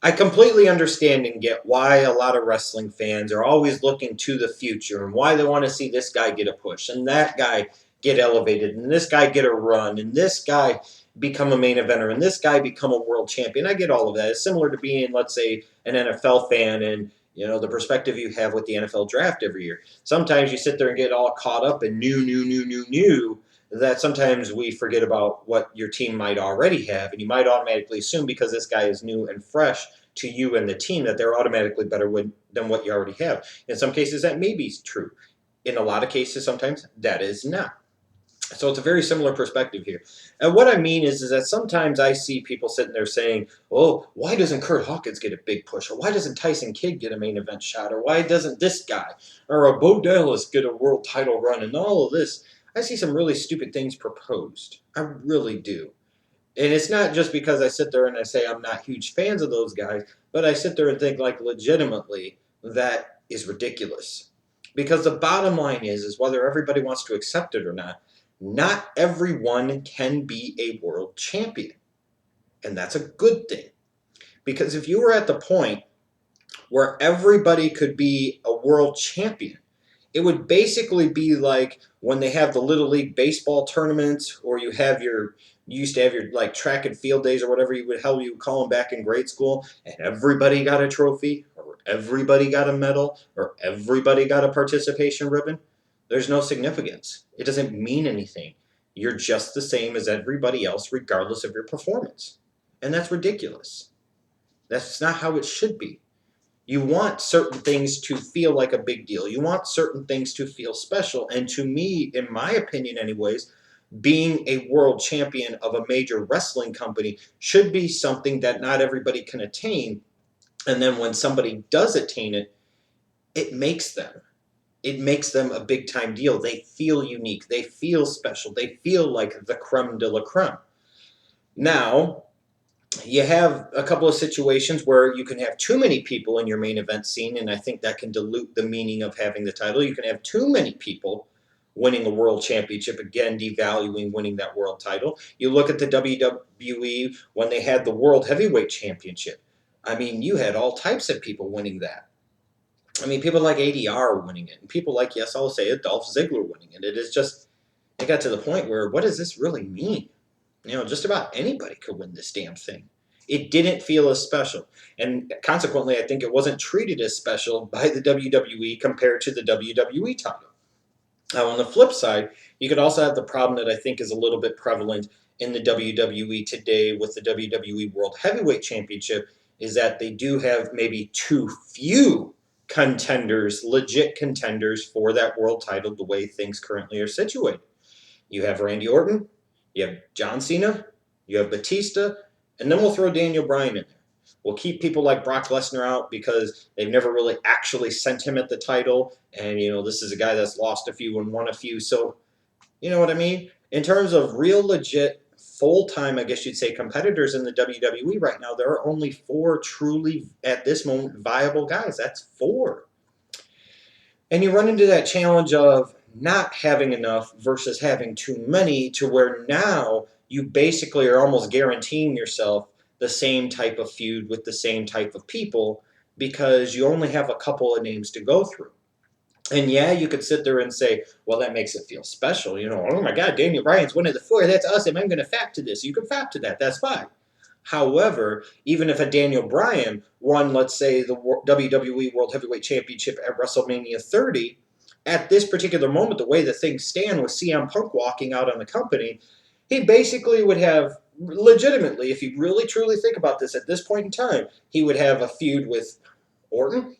I completely understand and get why a lot of wrestling fans are always looking to the future and why they want to see this guy get a push and that guy get elevated and this guy get a run and this guy become a main eventer and this guy become a world champion. I get all of that. It's similar to being, let's say, an NFL fan and the perspective you have with the NFL draft every year. Sometimes you sit there and get all caught up in new, that sometimes we forget about what your team might already have, and you might automatically assume because this guy is new and fresh to you and the team that they're automatically better than what you already have. In some cases, that may be true. In a lot of cases, sometimes that is not. So it's a very similar perspective here. And what I mean is that sometimes I see people sitting there saying, oh, why doesn't Kurt Hawkins get a big push? Or why doesn't Tyson Kidd get a main event shot? Or why doesn't this guy or a Bo Dallas get a world title run? And all of this, I see some really stupid things proposed. I really do. And it's not just because I sit there and I say I'm not huge fans of those guys, but I sit there and think like legitimately that is ridiculous. Because the bottom line is whether everybody wants to accept it or not everyone can be a world champion. And that's a good thing. Because if you were at the point where everybody could be a world champion, it would basically be like when they have the Little League baseball tournaments, or you used to have your like track and field days or whatever you would call them back in grade school, and everybody got a trophy, or everybody got a medal, or everybody got a participation ribbon. There's no significance. It doesn't mean anything. You're just the same as everybody else, regardless of your performance. And that's ridiculous. That's not how it should be. You want certain things to feel like a big deal. You want certain things to feel special. And to me, in my opinion anyways, being a world champion of a major wrestling company should be something that not everybody can attain. And then when somebody does attain it, it makes them. It makes them a big time deal. They feel unique. They feel special. They feel like the creme de la creme. Now, you have a couple of situations where you can have too many people in your main event scene, and I think that can dilute the meaning of having the title. You can have too many people winning a world championship, again, devaluing winning that world title. You look at the WWE when they had the World Heavyweight Championship. I mean, you had all types of people winning that. I mean, people like ADR winning it, and people like, yes, I'll say it, Dolph Ziggler winning it. It got to the point where, what does this really mean? Just about anybody could win this damn thing. It didn't feel as special. And consequently, I think it wasn't treated as special by the WWE compared to the WWE title. Now, on the flip side, you could also have the problem that I think is a little bit prevalent in the WWE today with the WWE World Heavyweight Championship, is that they do have maybe too few contenders, legit contenders for that world title the way things currently are situated. You have Randy Orton, you have John Cena, you have Batista, and then we'll throw Daniel Bryan in there. We'll keep people like Brock Lesnar out because they've never really actually sent him at the title, and this is a guy that's lost a few and won a few, so you know what I mean? In terms of real legit full-time, I guess you'd say, competitors in the WWE right now, there are only 4 truly, at this moment, viable guys. That's 4. And you run into that challenge of not having enough versus having too many, to where now you basically are almost guaranteeing yourself the same type of feud with the same type of people because you only have a couple of names to go through. And yeah, you could sit there and say, well, that makes it feel special. Oh my God, Daniel Bryan's one of the 4. That's awesome. I'm going to fap to this. You can fap to that. That's fine. However, even if a Daniel Bryan won, let's say, the WWE World Heavyweight Championship at WrestleMania 30, at this particular moment, the way the things stand with CM Punk walking out on the company, he basically would have, legitimately, if you really truly think about this at this point in time, he would have a feud with Orton,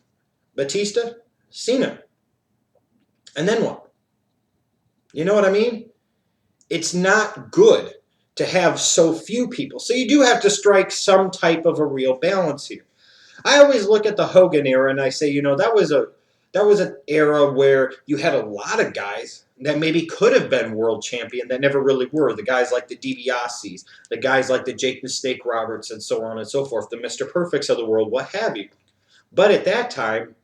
Batista, Cena. And then what? You know what I mean? It's not good to have so few people. So you do have to strike some type of a real balance here. I always look at the Hogan era and I say, that was an era where you had a lot of guys that maybe could have been world champion that never really were. The guys like the DiBiase's, the guys like the Jake the Snake Roberts, and so on and so forth, the Mr. Perfects of the world, what have you. But at that time,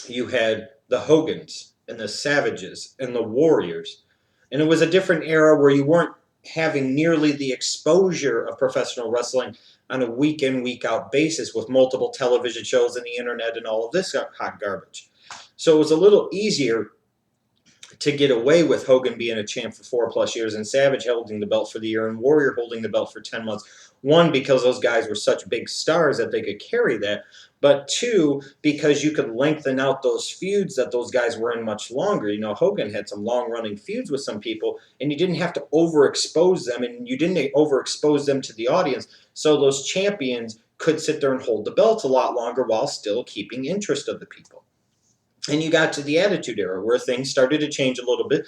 you had the Hogans and the Savages and the Warriors. And it was a different era where you weren't having nearly the exposure of professional wrestling on a week in, week out basis with multiple television shows and the internet and all of this hot garbage. So it was a little easier to get away with Hogan being a champ for 4+ years and Savage holding the belt for the year and Warrior holding the belt for 10 months. One, because those guys were such big stars that they could carry that. But two, because you could lengthen out those feuds that those guys were in much longer. You know, Hogan had some long running feuds with some people, and you didn't have to overexpose them, and you didn't overexpose them to the audience. So those champions could sit there and hold the belt a lot longer while still keeping interest of the people. And you got to the Attitude Era where things started to change a little bit,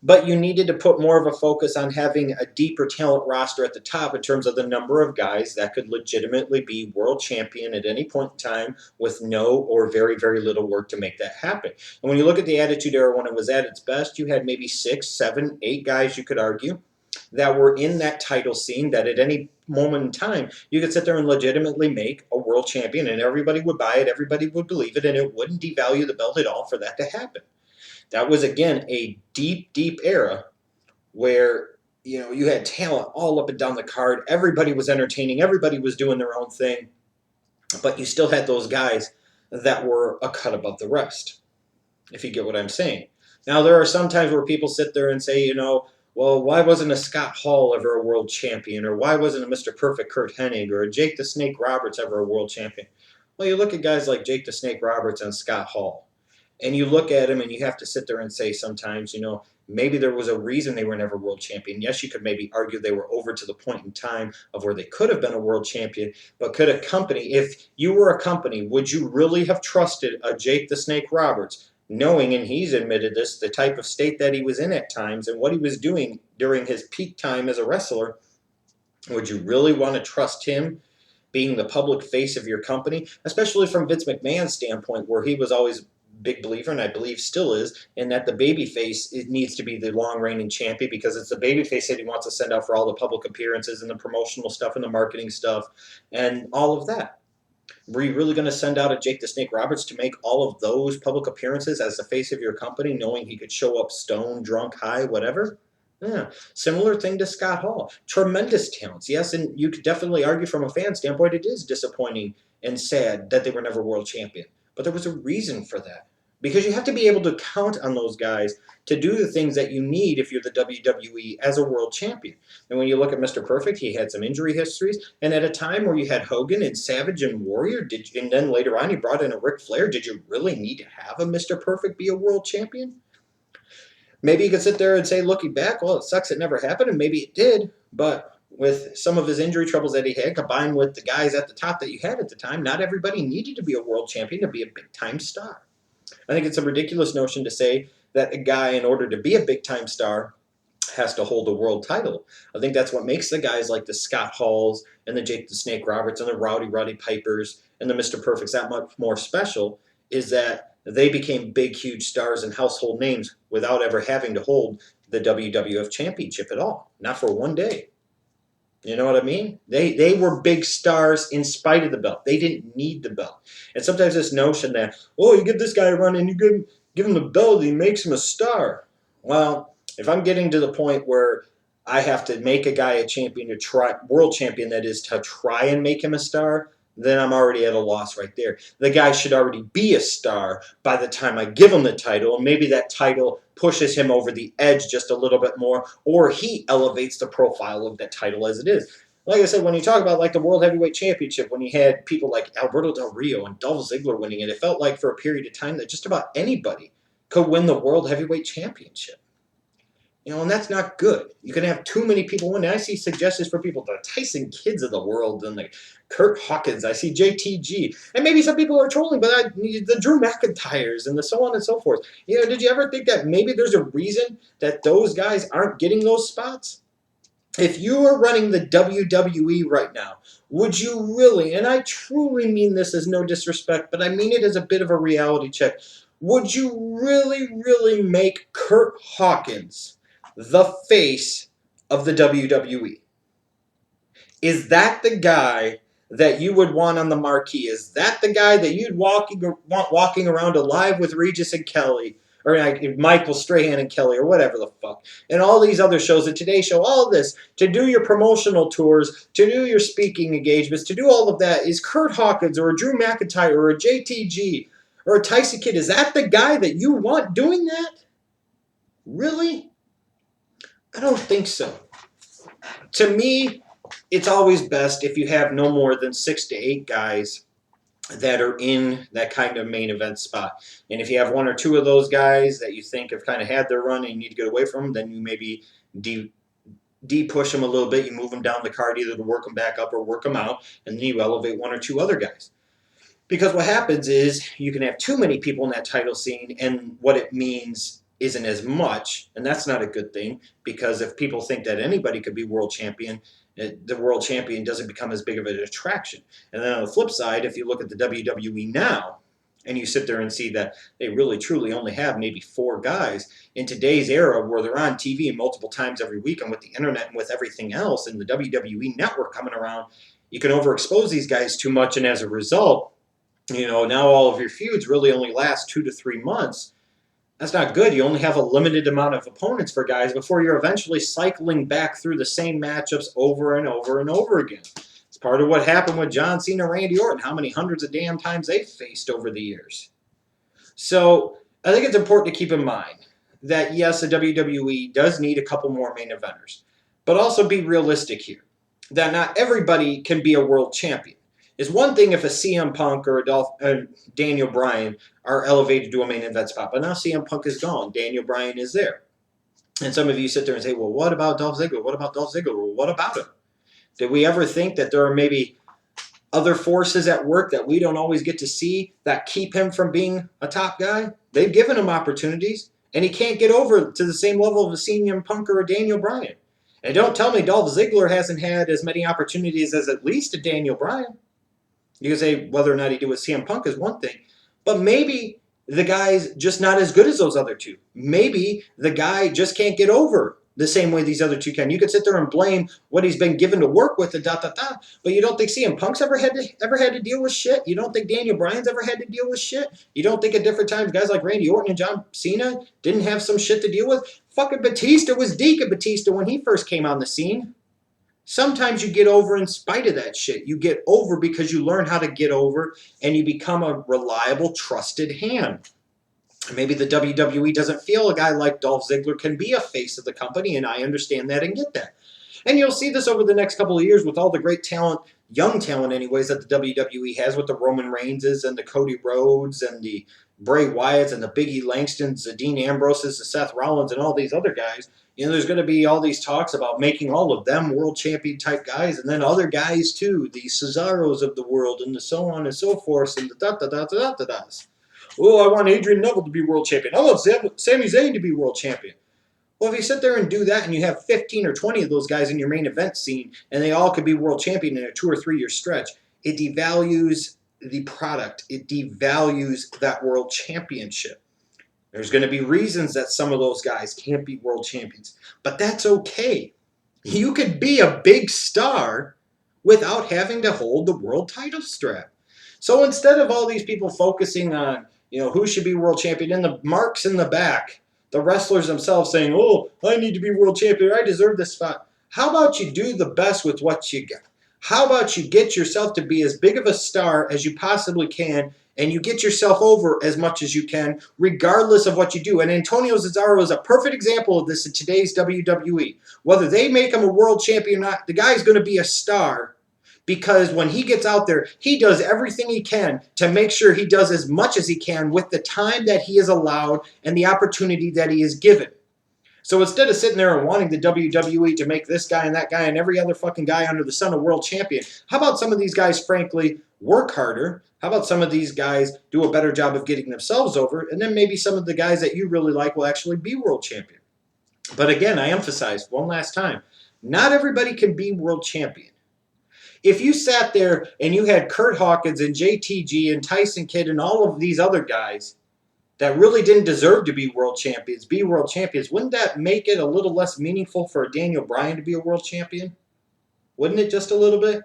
but you needed to put more of a focus on having a deeper talent roster at the top in terms of the number of guys that could legitimately be world champion at any point in time with no or very, very little work to make that happen. And when you look at the Attitude Era when it was at its best, you had maybe 6, 7, 8 guys, you could argue, that were in that title scene that at any moment in time you could sit there and legitimately make a world champion and everybody would buy it, everybody would believe it, and it wouldn't devalue the belt at all for that to happen. That was, again, a deep, deep era where you had talent all up and down the card. Everybody was entertaining. Everybody was doing their own thing. But you still had those guys that were a cut above the rest, if you get what I'm saying. Now, there are some times where people sit there and say, well, why wasn't a Scott Hall ever a world champion? Or why wasn't a Mr. Perfect Kurt Hennig or a Jake the Snake Roberts ever a world champion? Well, you look at guys like Jake the Snake Roberts and Scott Hall, and you look at them and you have to sit there and say sometimes, maybe there was a reason they were never world champion. Yes, you could maybe argue they were over to the point in time of where they could have been a world champion, but could a company, if you were a company, would you really have trusted a Jake the Snake Roberts, knowing, and he's admitted this, the type of state that he was in at times and what he was doing during his peak time as a wrestler? Would you really want to trust him being the public face of your company, especially from Vince McMahon's standpoint, where he was always a big believer, and I believe still is, in that the babyface needs to be the long reigning champion because it's the babyface that he wants to send out for all the public appearances and the promotional stuff and the marketing stuff and all of that. Were you really going to send out a Jake the Snake Roberts to make all of those public appearances as the face of your company, knowing he could show up stoned, drunk, high, whatever? Yeah. Similar thing to Scott Hall. Tremendous talents, yes, and you could definitely argue from a fan standpoint it is disappointing and sad that they were never world champion. But there was a reason for that. Because you have to be able to count on those guys to do the things that you need if you're the WWE as a world champion. And when you look at Mr. Perfect, he had some injury histories. And at a time where you had Hogan and Savage and Warrior, and then later on you brought in a Ric Flair, did you really need to have a Mr. Perfect be a world champion? Maybe you could sit there and say, looking back, well, it sucks it never happened, and maybe it did. But with some of his injury troubles that he had, combined with the guys at the top that you had at the time, not everybody needed to be a world champion to be a big-time star. I think it's a ridiculous notion to say that a guy, in order to be a big-time star, has to hold a world title. I think that's what makes the guys like the Scott Halls and the Jake the Snake Roberts and the Roddy Pipers and the Mr. Perfects that much more special, is that they became big, huge stars and household names without ever having to hold the WWF Championship at all. Not for one day. You know what I mean? They were big stars in spite of the belt. They didn't need the belt. And sometimes this notion that, you give this guy a run and you give him the belt, he makes him a star. Well, if I'm getting to the point where I have to make a guy a champion, world champion, that is, to try and make him a star, then I'm already at a loss right there. The guy should already be a star by the time I give him the title, and maybe that title pushes him over the edge just a little bit more, or he elevates the profile of that title as it is. Like I said, when you talk about like the World Heavyweight Championship, when you had people like Alberto Del Rio and Dolph Ziggler winning it, it felt like for a period of time that just about anybody could win the World Heavyweight Championship. And that's not good. You can have too many people win. I see suggestions for people, the Tyson Kidds of the world, and the Kurt Hawkins. I see JTG. And maybe some people are trolling, but the Drew McIntyres and the so on and so forth. Did you ever think that maybe there's a reason that those guys aren't getting those spots? If you are running the WWE right now, would you really, and I truly mean this as no disrespect, but I mean it as a bit of a reality check, would you really, really make Kurt Hawkins the face of the WWE? Is that the guy that you would want on the marquee? Is that the guy that you'd want walking around alive with Regis and Kelly, or like Michael Strahan and Kelly, or whatever the fuck, and all these other shows, the Today Show, all this, to do your promotional tours, to do your speaking engagements, to do all of that, is Kurt Hawkins or a Drew McIntyre or a JTG or a Tyson Kidd, is that the guy that you want doing that? Really? I don't think so. To me, it's always best if you have no more than 6 to 8 guys that are in that kind of main event spot. And if you have 1 or 2 of those guys that you think have kind of had their run and you need to get away from them, then you maybe de-push them a little bit. You move them down the card either to work them back up or work them out, and then you elevate 1 or 2 other guys. Because what happens is you can have too many people in that title scene, and what it means isn't as much, and that's not a good thing, because if people think that anybody could be world champion, the world champion doesn't become as big of an attraction. And then on the flip side, if you look at the WWE now, and you sit there and see that they really truly only have maybe 4 guys in today's era where they're on TV multiple times every week, and with the internet and with everything else and the WWE network coming around, you can overexpose these guys too much, and as a result, now all of your feuds really only last 2 to 3 months. That's not good. You only have a limited amount of opponents for guys before you're eventually cycling back through the same matchups over and over and over again. It's part of what happened with John Cena and Randy Orton, how many hundreds of damn times they've faced over the years. So I think it's important to keep in mind that, yes, the WWE does need a couple more main eventers, but also be realistic here, that not everybody can be a world champion. It's one thing if a CM Punk or a Daniel Bryan are elevated to a main event spot, but now CM Punk is gone. Daniel Bryan is there. And some of you sit there and say, well, what about Dolph Ziggler? What about Dolph Ziggler? Well, what about him? Did we ever think that there are maybe other forces at work that we don't always get to see that keep him from being a top guy? They've given him opportunities, and he can't get over to the same level of a CM Punk or a Daniel Bryan. And don't tell me Dolph Ziggler hasn't had as many opportunities as at least a Daniel Bryan. You can say whether or not he did with CM Punk is one thing, but maybe the guy's just not as good as those other two. Maybe the guy just can't get over the same way these other two can. You could sit there and blame what he's been given to work with, and but you don't think CM Punk's ever had to deal with shit? You don't think Daniel Bryan's ever had to deal with shit? You don't think at different times guys like Randy Orton and John Cena didn't have some shit to deal with? Fucking Batista was Deacon Batista when he first came on the scene. Sometimes you get over in spite of that shit. You get over because you learn how to get over and you become a reliable, trusted hand. Maybe the WWE doesn't feel a guy like Dolph Ziggler can be a face of the company, and I understand that and get that. And you'll see this over the next couple of years with all the great talent, young talent anyways, that the WWE has with the Roman Reignses and the Cody Rhodes and the Bray Wyatts and the Biggie Langstons, the Dean Ambroses, the Seth Rollins, and all these other guys. There's going to be all these talks about making all of them world champion type guys, and then other guys too, the Cesaros of the world, and the so on and so forth, and the da-da-da-da-da-da-das. Oh, I want Adrian Neville to be world champion. I want Sami Zayn to be world champion. Well, if you sit there and do that, and you have 15 or 20 of those guys in your main event scene, and they all could be world champion in a 2 or 3 year stretch, it devalues the product. It devalues that world championship. There's going to be reasons that some of those guys can't be world champions, but that's okay. You could be a big star without having to hold the world title strap. So instead of all these people focusing on, who should be world champion, and the marks in the back, the wrestlers themselves saying, oh, I need to be world champion, I deserve this spot. How about you do the best with what you got? How about you get yourself to be as big of a star as you possibly can, and you get yourself over as much as you can, regardless of what you do. And Antonio Cesaro is a perfect example of this in today's WWE. Whether they make him a world champion or not, the guy's going to be a star, because when he gets out there, he does everything he can to make sure he does as much as he can with the time that he is allowed and the opportunity that he is given. So instead of sitting there and wanting the WWE to make this guy and that guy and every other fucking guy under the sun a world champion, how about some of these guys, frankly, work harder? How about some of these guys do a better job of getting themselves over, and then maybe some of the guys that you really like will actually be world champion? But again, I emphasize one last time, not everybody can be world champion. If you sat there and you had Kurt Hawkins and JTG and Tyson Kidd and all of these other guys that really didn't deserve to be world champions, wouldn't that make it a little less meaningful for Daniel Bryan to be a world champion? Wouldn't it just a little bit?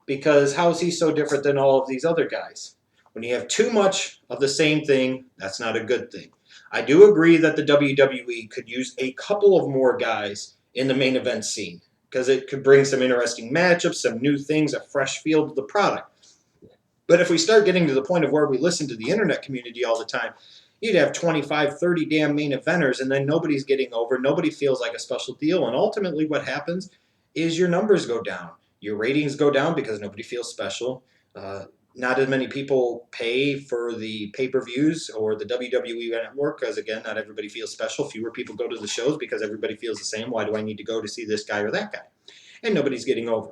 Because how is he so different than all of these other guys? When you have too much of the same thing, that's not a good thing. I do agree that the WWE could use a couple of more guys in the main event scene because it could bring some interesting matchups, some new things, a fresh feel to the product. But if we start getting to the point of where we listen to the internet community all the time, you'd have 25, 30 damn main eventers, and then nobody's getting over. Nobody feels like a special deal. And ultimately, what happens is your numbers go down. Your ratings go down because nobody feels special. Uh, not as many people pay for the pay-per-views or the WWE network because, again, not everybody feels special. Fewer people go to the shows because everybody feels the same. Why do I need to go to see this guy or that guy? And nobody's getting over.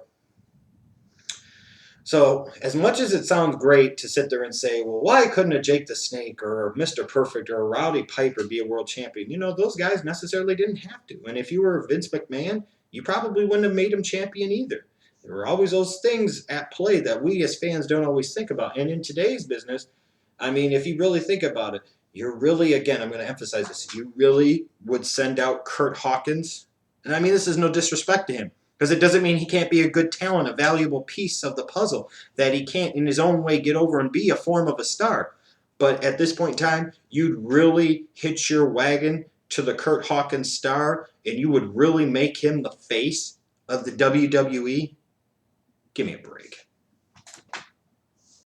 So, as much as it sounds great to sit there and say, well, why couldn't a Jake the Snake or Mr. Perfect or a Rowdy Piper be a world champion? You know, those guys necessarily didn't have to. And if you were Vince McMahon, you probably wouldn't have made him champion either. There were always those things at play that we as fans don't always think about. And in today's business, I mean, if you really think about it, you're really, again, I'm going to emphasize this, you really would send out Kurt Hawkins. And I mean, this is no disrespect to him. Because it doesn't mean he can't be a good talent, a valuable piece of the puzzle, that he can't in his own way get over and be a form of a star. But at this point in time, you'd really hitch your wagon to the Kurt Hawkins star, and you would really make him the face of the WWE? Give me a break.